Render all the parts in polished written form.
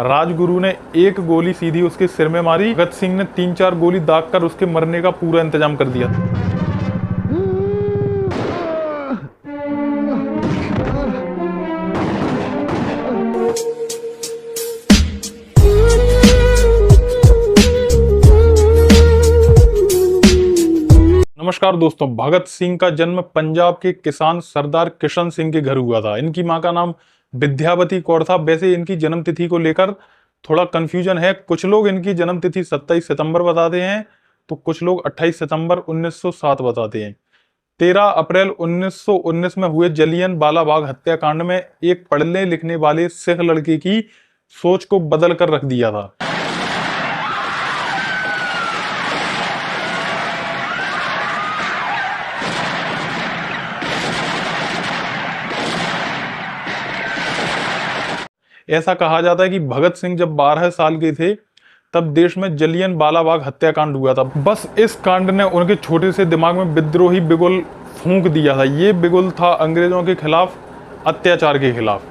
राजगुरु ने एक गोली सीधी उसके सिर में मारी। भगत सिंह ने 3-4 गोली दागकर उसके मरने का पूरा इंतजाम कर दिया। नमस्कार दोस्तों, भगत सिंह का जन्म पंजाब के किसान सरदार किशन सिंह के घर हुआ था। इनकी मां का नाम विद्यावती कौर था। वैसे इनकी जन्म तिथि को लेकर थोड़ा कंफ्यूजन है। कुछ लोग इनकी जन्म तिथि 27 सितंबर बताते हैं तो कुछ लोग 28 सितंबर 1907 बताते हैं। 13 अप्रैल 1919 में हुए जलियन वाला बाग हत्याकांड में एक पढ़ने लिखने वाले सिख लड़के की सोच को बदल कर रख दिया था। ऐसा कहा जाता है कि भगत सिंह जब 12 साल के थे तब देश में जलियन वाला बाग हत्याकांड हुआ था। बस इस कांड ने उनके छोटे से दिमाग में विद्रोही बिगुल फूंक दिया था। ये बिगुल था अंग्रेजों के खिलाफ अत्याचार के खिलाफ।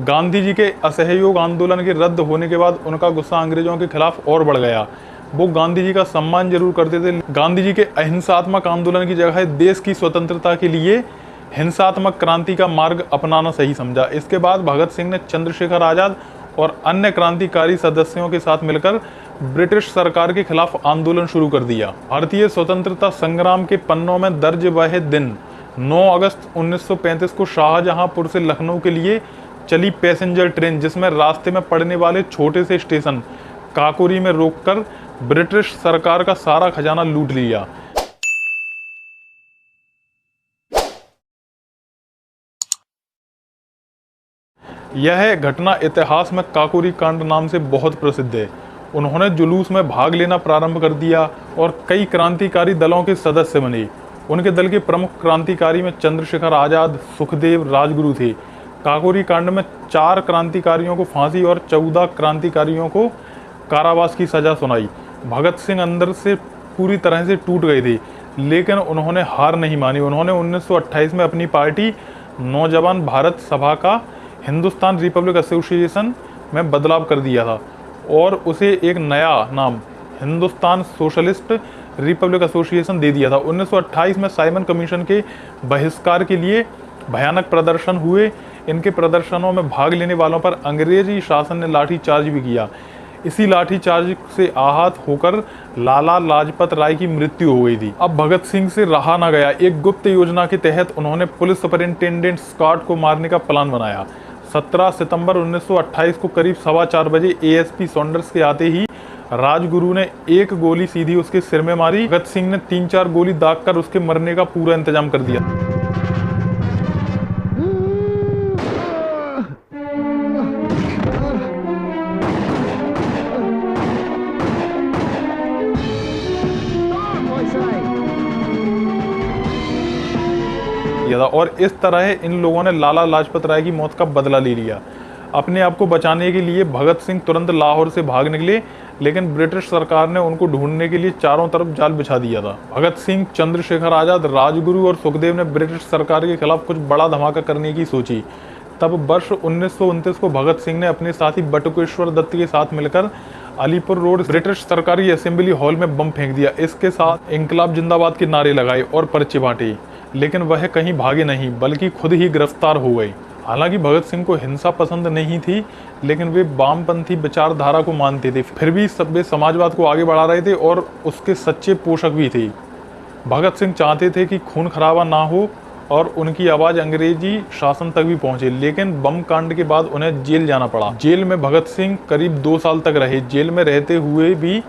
गांधी जी के असहयोग आंदोलन के रद्द होने के बाद उनका गुस्सा अंग्रेजों के खिलाफ और बढ़ गया। वो गांधी जी का सम्मान जरूर करते थे। गांधी जी के अहिंसात्मक आंदोलन की जगह देश की स्वतंत्रता के लिए हिंसात्मक क्रांति का मार्ग अपनाना सही समझा। इसके बाद भगत सिंह ने चंद्रशेखर आजाद और अन्य क्रांतिकारी सदस्यों के साथ मिलकर ब्रिटिश सरकार के खिलाफ आंदोलन शुरू कर दिया। भारतीय स्वतंत्रता संग्राम के पन्नों में दर्ज वह दिन 9 अगस्त 1935 को शाहजहांपुर से लखनऊ के लिए चली पैसेंजर ट्रेन, जिसमें रास्ते में पड़ने वाले छोटे से स्टेशन काकोरी में रोककर ब्रिटिश सरकार का सारा खजाना लूट लिया। यह घटना इतिहास में काकोरी कांड नाम से बहुत प्रसिद्ध है। उन्होंने जुलूस में भाग लेना प्रारंभ कर दिया और कई क्रांतिकारी दलों के सदस्य बने। उनके दल के प्रमुख क्रांतिकारी में चंद्रशेखर आजाद, सुखदेव, राजगुरु थे। काकोरी कांड में 4 क्रांतिकारियों को फांसी और 14 क्रांतिकारियों को कारावास की सजा सुनाई। भगत सिंह अंदर से पूरी तरह से टूट गए थे, लेकिन उन्होंने हार नहीं मानी। उन्होंने 1928 में अपनी पार्टी नौजवान भारत सभा का हिंदुस्तान रिपब्लिक एसोसिएशन में बदलाव कर दिया था और उसे एक नया नाम हिंदुस्तान सोशलिस्ट रिपब्लिक एसोसिएशन दे दिया था। 1928 में साइमन कमीशन के बहिष्कार के लिए भयानक प्रदर्शन हुए। इनके प्रदर्शनों में भाग लेने वालों पर अंग्रेजी शासन ने लाठीचार्ज भी किया। इसी लाठीचार्ज से आहत होकर लाला लाजपत राय की मृत्यु हो गई थी। अब भगत सिंह से रहा न गया। एक गुप्त योजना के तहत उन्होंने पुलिस सुपरिंटेंडेंट स्कॉट को मारने का प्लान बनाया। 17 सितंबर 1928 को करीब 4:15 बजे एएसपी सॉन्डर्स के आते ही राजगुरु ने एक गोली सीधी उसके सिर में मारी। भगत सिंह ने 3-4 गोली दागकर उसके मरने का पूरा इंतजाम कर दिया। और इस तरह इन लोगों ने लाला लाजपत राय की मौत का बदला ले लिया। अपने आप को बचाने के लिए भगत सिंह तुरंत लाहौर से भाग निकले, लेकिन ब्रिटिश सरकार ने उनको ढूंढने के लिए चारों तरफ जाल बिछा दिया था। भगत सिंह, चंद्रशेखर आजाद, राजगुरु और सुखदेव ने ब्रिटिश सरकार के खिलाफ कुछ बड़ा धमाका करने की सोची। तब वर्ष 1929 को भगत सिंह ने अपने साथी बटुकेश्वर दत्त के साथ मिलकर अलीपुर रोड ब्रिटिश सरकारी असेंबली हॉल में बम फेंक दिया। इसके साथ इंकलाब जिंदाबाद के नारे लगाए और पर्चे बांटे, लेकिन वह कहीं भागे नहीं बल्कि खुद ही गिरफ्तार हो गए। हालांकि भगत सिंह को हिंसा पसंद नहीं थी, लेकिन वे वामपंथी विचारधारा को मानते थे। फिर भी वे समाजवाद को आगे बढ़ा रहे थे और उसके सच्चे पोषक भी थे। भगत सिंह चाहते थे कि खून खराबा ना हो और उनकी आवाज़ अंग्रेजी शासन तक भी पहुंचे, लेकिन बम कांड के बाद उन्हें जेल जाना पड़ा। जेल में भगत सिंह करीब 2 साल तक रहे। जेल में रहते हुए भी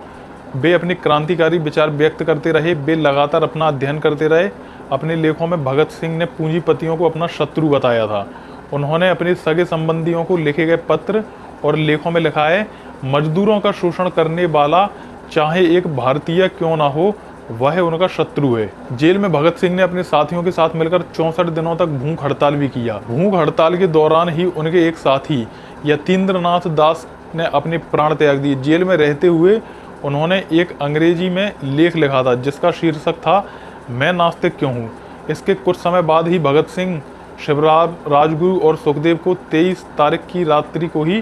वे अपने क्रांतिकारी विचार व्यक्त करते रहे। वे लगातार अपना अध्ययन करते रहे। अपने लेखों में भगत सिंह ने पूंजीपतियों को अपना शत्रु बताया था। उन्होंने अपने सगे संबंधियों को लिखे गए पत्र और लेखों में लिखा है, मजदूरों का शोषण करने वाला चाहे एक भारतीय क्यों ना हो, वह उनका शत्रु है। जेल में भगत सिंह ने अपने साथियों के साथ मिलकर 64 दिनों तक भूख हड़ताल भी किया। भूख हड़ताल के दौरान ही उनके एक साथी यतीन्द्रनाथ दास ने अपने प्राण त्याग दिए। जेल में रहते हुए उन्होंने एक अंग्रेजी में लेख लिखा था जिसका शीर्षक था, मैं नास्तिक क्यों हूँ। इसके कुछ समय बाद ही भगत सिंह, शिवराज, राजगुरु और सुखदेव को 23 तारीख की रात्रि को ही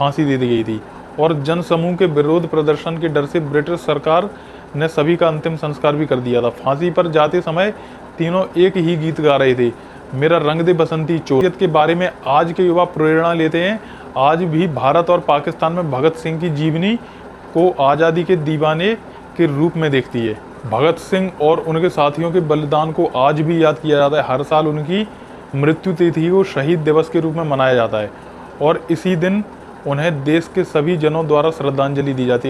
फांसी दे दी गई थी और जनसमूह के विरोध प्रदर्शन के डर से ब्रिटिश सरकार ने सभी का अंतिम संस्कार भी कर दिया था। फांसी पर जाते समय तीनों एक ही गीत गा रहे थे, मेरा रंग दे बसंती चोर। के बारे में आज के युवा प्रेरणा लेते हैं। आज भी भारत और पाकिस्तान में भगत सिंह की जीवनी को आज़ादी के दीवाने के रूप में देखती है। भगत सिंह और उनके साथियों के बलिदान को आज भी याद किया जाता है। हर साल उनकी मृत्यु तिथि को शहीद दिवस के रूप में मनाया जाता है और इसी दिन उन्हें देश के सभी जनों द्वारा श्रद्धांजलि दी जाती है।